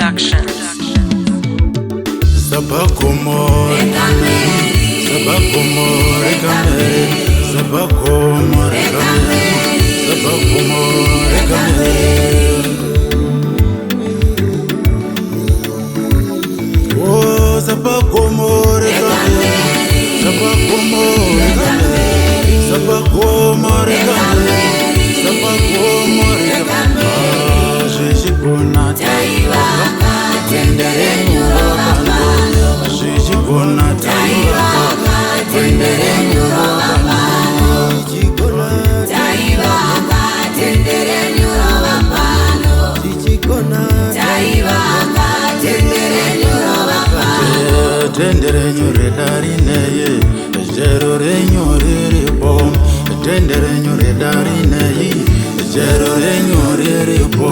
Production. Sabagomo tendere nyore darineye jero renyore repo tendere nyore darineye jero renyore repo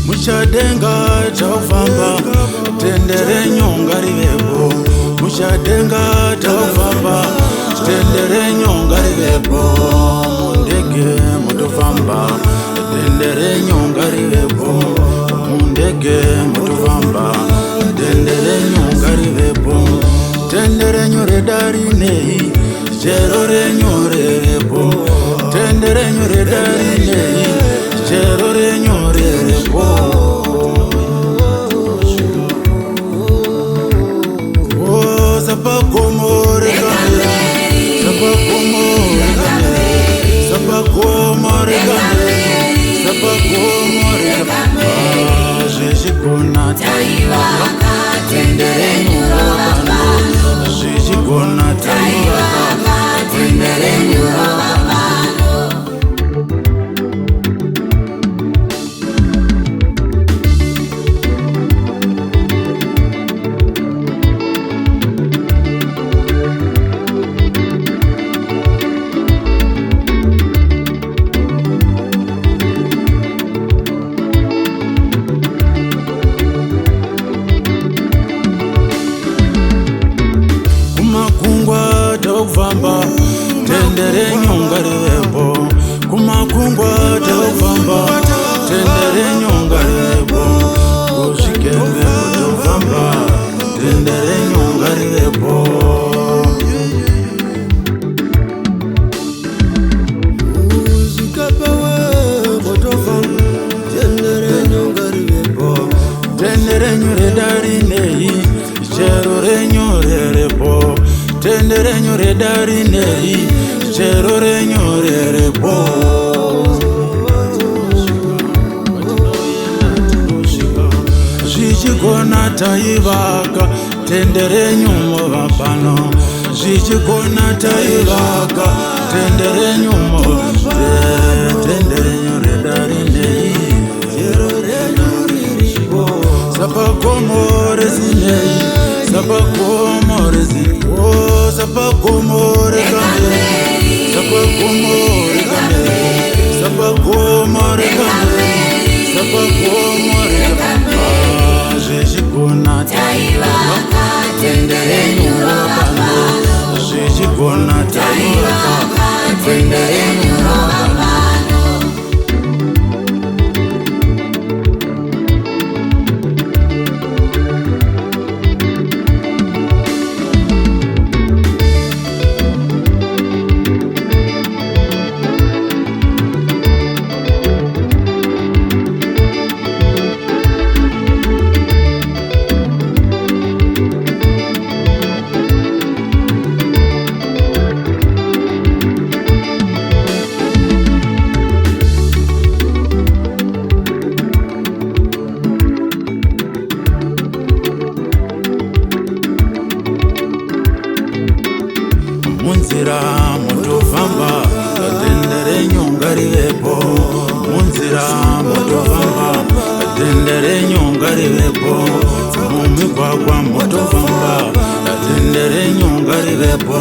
Muchadenga taufamba tendere nyonga rivepo Muchadenga taufamba tendere nyonga rivepo Mundege mutufamba tendere nyonga rivepo Mundege mutufamba tendere nyonga rivepo Tendere nyore darinei jero renyore repo Tendere nyore darinei jero renyore repo Sabagomore kame, sabagomore kame, sabagomore kame, sabagomore kame. Jijikona taiwaka, tendere nyurabano. Jijikona taiwaka, tendere nyurabano. Taufamba tendere nyonga rivepo kumakungwa taufamba tendere nyonga rivepo kushikembe taufamba tendere nyonga rivepo tendere nyore darinei jero renyore repo Tendere nyore darinei jero renyore repo Jijikona taivaka tendere nyumo vapano Jijikona taivaka tendere nyumo Tendere nyore darinei jero renyore repo Sabagomore zinei Sabagomore zinei Sabagomore kame, sabagomore kame, sabagomore kame, sabagomore kame. Jijikona taiwaka, tendere nyurabano. Jijikona taiwaka, tendere nyurabano. Munzira mutofamba tendere nyonga rivepo Munzira mutofamba tendere nyonga rivepo Mumigwagwa mutofamba tendere nyonga rivepo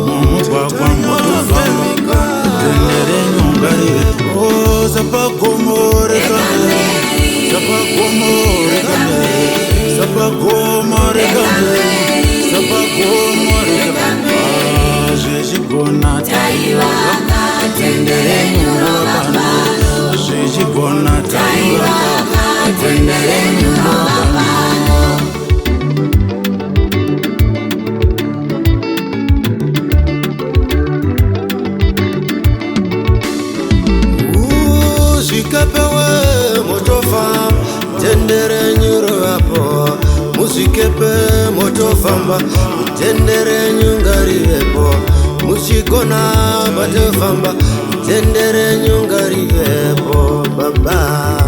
mumugwagwa motofamba tendere nyonga rivepo sapagomore kame sapagomore kame sapagomore kame sapagomore kame zvichigona taivanga tendere nyonga pano zvichigona taivanga tendere nyonga pano. Musikepewe motofamba tendere nyuro hapo musikepe motofamba tendere nyungari vepo muchigona motofamba tendere nyungari vepo baba.